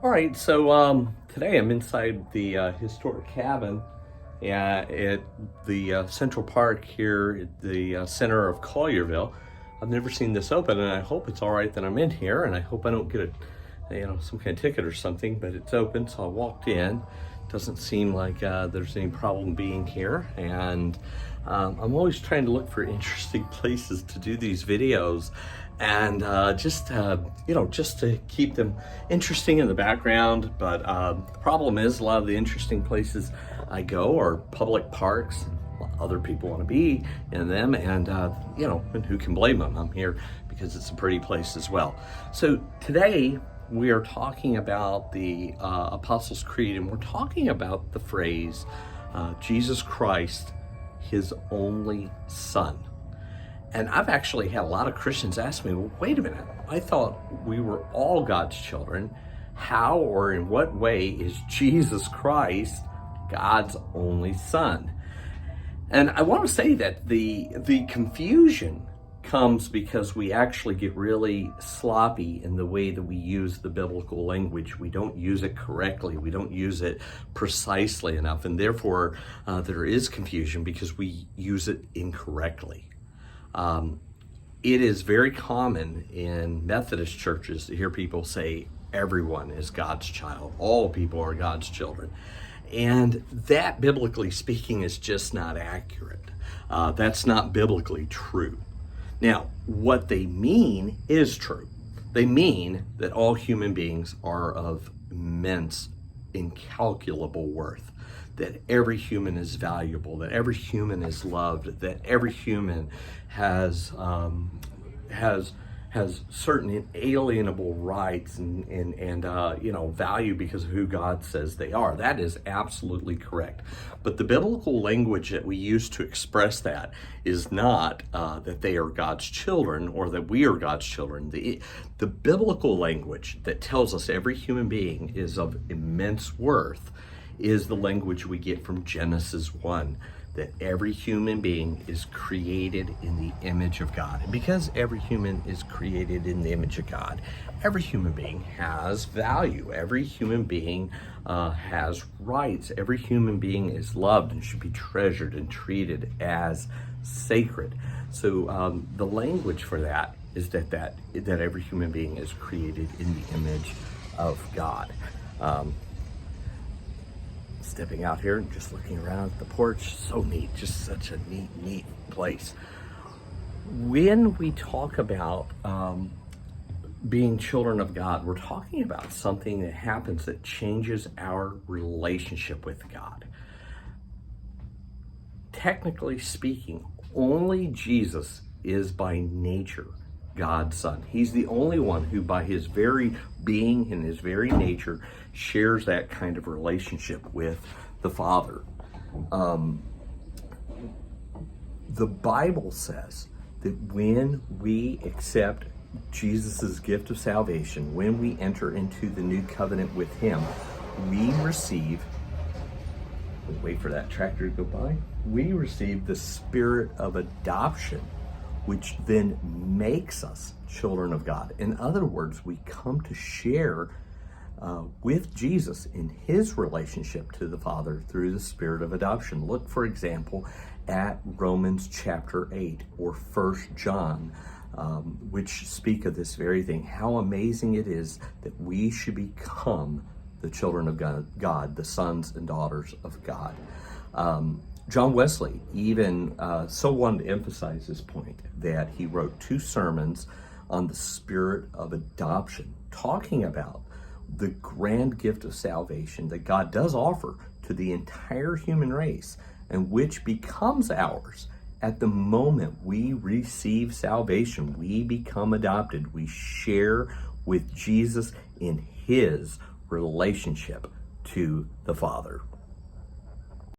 All right, so today I'm inside the historic cabin at the Central Park here at the center of Collierville. I've never seen this open, and I hope it's all right that I'm in here, and I hope I don't get some kind of ticket or something, but it's open, so I walked in. Doesn't seem like there's any problem being here, and I'm always trying to look for interesting places to do these videos, and just to keep them interesting in the background. But the problem is, a lot of the interesting places I go are public parks, and other people want to be in them, and and who can blame them? I'm here because it's a pretty place as well. So today we are talking about the Apostles' Creed, and we're talking about the phrase, Jesus Christ, his only Son. And I've actually had a lot of Christians ask me, well, wait a minute, I thought we were all God's children. How or in what way is Jesus Christ God's only Son? And I want to say that the confusion comes because we actually get really sloppy in the way that we use the biblical language. We don't use it correctly. We don't use it precisely enough. And therefore, there is confusion because we use it incorrectly. It is very common in Methodist churches to hear people say, everyone is God's child. All people are God's children. And that, biblically speaking, is just not accurate. That's not biblically true. Now, what they mean is true. They mean that all human beings are of immense, incalculable worth, that every human is valuable, that every human is loved, that every human has certain inalienable rights and value because of who God says they are. That is absolutely correct. But the biblical language that we use to express that is not that they are God's children or that we are God's children. The biblical language that tells us every human being is of immense worth is the language we get from Genesis 1. That every human being is created in the image of God. And because every human is created in the image of God, every human being has value. Every human being has rights. Every human being is loved and should be treasured and treated as sacred. So the language for that is that every human being is created in the image of God. Stepping out here and just looking around at the porch, so neat, just such a neat place. When we talk about being children of God, we're talking about something that happens that changes our relationship with God. Technically speaking, only Jesus is by nature God's Son. He's the only one who, by his very being and his very nature, shares that kind of relationship with the Father. The Bible says that when we accept Jesus' gift of salvation, when we enter into the new covenant with him, we receive, wait for that tractor to go by, we receive the spirit of adoption, which then makes us children of God. In other words, we come to share with Jesus in his relationship to the Father through the spirit of adoption. Look, for example, at Romans chapter 8 or 1 John, which speak of this very thing. How amazing it is that we should become the children of God, the sons and daughters of God. John Wesley even so wanted to emphasize this point that he wrote 2 sermons on the spirit of adoption, talking about the grand gift of salvation that God does offer to the entire human race, and which becomes ours at the moment we receive salvation. We become adopted. We share with Jesus in his relationship to the Father.